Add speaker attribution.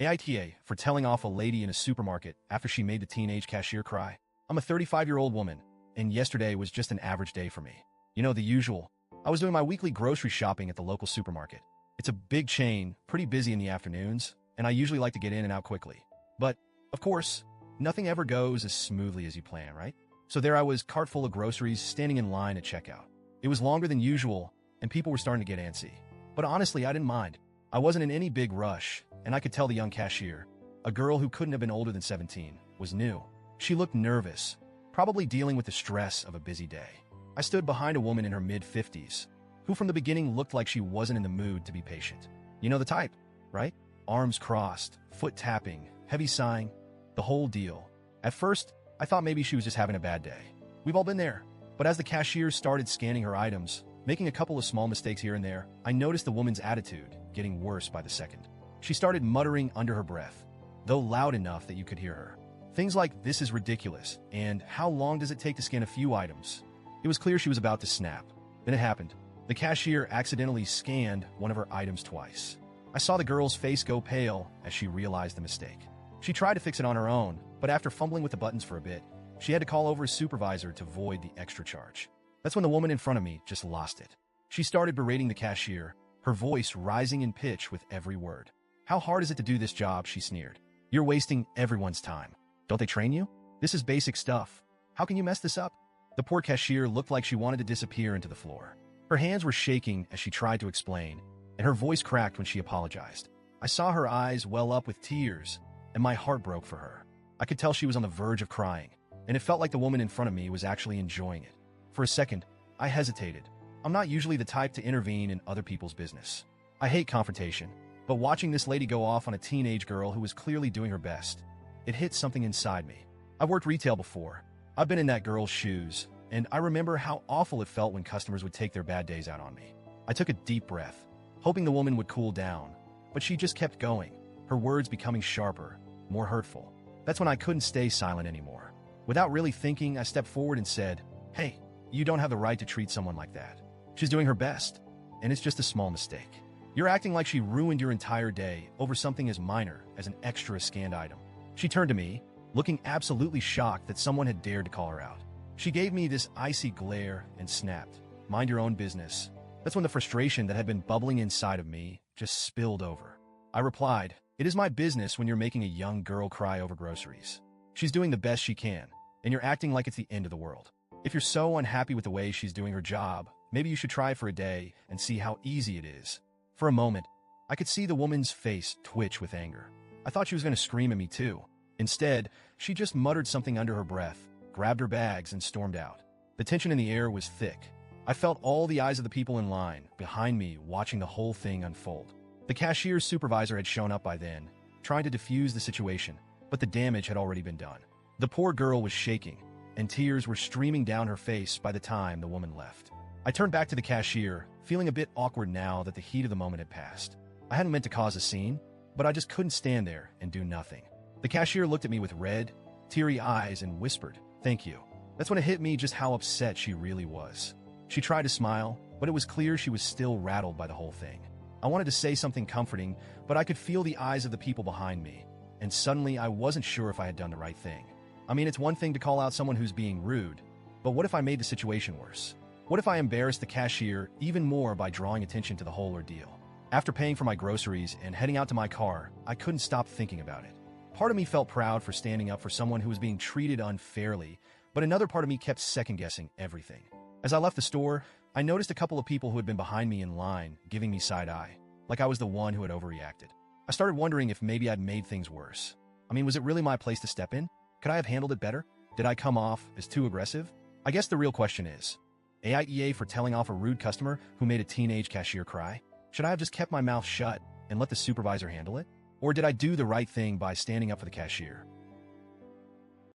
Speaker 1: AITA for telling off a lady in a supermarket after she made the teenage cashier cry. I'm a 35-year-old woman, and yesterday was just an average day for me. You know, the usual. I was doing my weekly grocery shopping at the local supermarket. It's a big chain, pretty busy in the afternoons, and I usually like to get in and out quickly. But, of course, nothing ever goes as smoothly as you plan, right? So there I was, cart full of groceries, standing in line at checkout. It was longer than usual, and people were starting to get antsy. But honestly, I didn't mind. I wasn't in any big rush, and I could tell the young cashier, a girl who couldn't have been older than 17, was new. She looked nervous, probably dealing with the stress of a busy day. I stood behind a woman in her mid-50s, who from the beginning looked like she wasn't in the mood to be patient. You know the type, right? Arms crossed, foot tapping, heavy sighing, the whole deal. At first, I thought maybe she was just having a bad day. We've all been there. But as the cashier started scanning her items, making a couple of small mistakes here and there, I noticed the woman's attitude getting worse by the second. She started muttering under her breath, though loud enough that you could hear her. Things like, "This is ridiculous," and "How long does it take to scan a few items?" It was clear she was about to snap. Then it happened. The cashier accidentally scanned one of her items twice. I saw the girl's face go pale as she realized the mistake. She tried to fix it on her own, but after fumbling with the buttons for a bit, she had to call over a supervisor to void the extra charge. That's when the woman in front of me just lost it. She started berating the cashier, her voice rising in pitch with every word. "How hard is it to do this job?" she sneered. "You're wasting everyone's time. Don't they train you? This is basic stuff. How can you mess this up?" The poor cashier looked like she wanted to disappear into the floor. Her hands were shaking as she tried to explain, and her voice cracked when she apologized. I saw her eyes well up with tears, and my heart broke for her. I could tell she was on the verge of crying, and it felt like the woman in front of me was actually enjoying it. For a second, I hesitated. I'm not usually the type to intervene in other people's business. I hate confrontation, but watching this lady go off on a teenage girl who was clearly doing her best, it hit something inside me. I've worked retail before. I've been in that girl's shoes, and I remember how awful it felt when customers would take their bad days out on me. I took a deep breath, hoping the woman would cool down, but she just kept going, her words becoming sharper, more hurtful. That's when I couldn't stay silent anymore. Without really thinking, I stepped forward and said, "Hey, you don't have the right to treat someone like that. She's doing her best, and it's just a small mistake. You're acting like she ruined your entire day over something as minor as an extra scanned item." She turned to me, looking absolutely shocked that someone had dared to call her out. She gave me this icy glare and snapped, "Mind your own business." That's when the frustration that had been bubbling inside of me just spilled over. I replied, "It is my business when you're making a young girl cry over groceries. She's doing the best she can, and you're acting like it's the end of the world. If you're so unhappy with the way she's doing her job, maybe you should try for a day and see how easy it is." For a moment, I could see the woman's face twitch with anger. I thought she was going to scream at me too. Instead, she just muttered something under her breath, grabbed her bags, and stormed out. The tension in the air was thick. I felt all the eyes of the people in line behind me watching the whole thing unfold. The cashier's supervisor had shown up by then, trying to defuse the situation, but the damage had already been done. The poor girl was shaking, and tears were streaming down her face by the time the woman left. I turned back to the cashier, feeling a bit awkward now that the heat of the moment had passed. I hadn't meant to cause a scene, but I just couldn't stand there and do nothing. The cashier looked at me with red, teary eyes and whispered, "Thank you." That's when it hit me just how upset she really was. She tried to smile, but it was clear she was still rattled by the whole thing. I wanted to say something comforting, but I could feel the eyes of the people behind me, and suddenly I wasn't sure if I had done the right thing. I mean, it's one thing to call out someone who's being rude, but what if I made the situation worse? What if I embarrassed the cashier even more by drawing attention to the whole ordeal? After paying for my groceries and heading out to my car, I couldn't stop thinking about it. Part of me felt proud for standing up for someone who was being treated unfairly, but another part of me kept second-guessing everything. As I left the store, I noticed a couple of people who had been behind me in line giving me side-eye, like I was the one who had overreacted. I started wondering if maybe I'd made things worse. I mean, was it really my place to step in? Could I have handled it better? Did I come off as too aggressive? I guess the real question is, AITA for telling off a rude customer who made a teenage cashier cry? Should I have just kept my mouth shut and let the supervisor handle it? Or did I do the right thing by standing up for the cashier?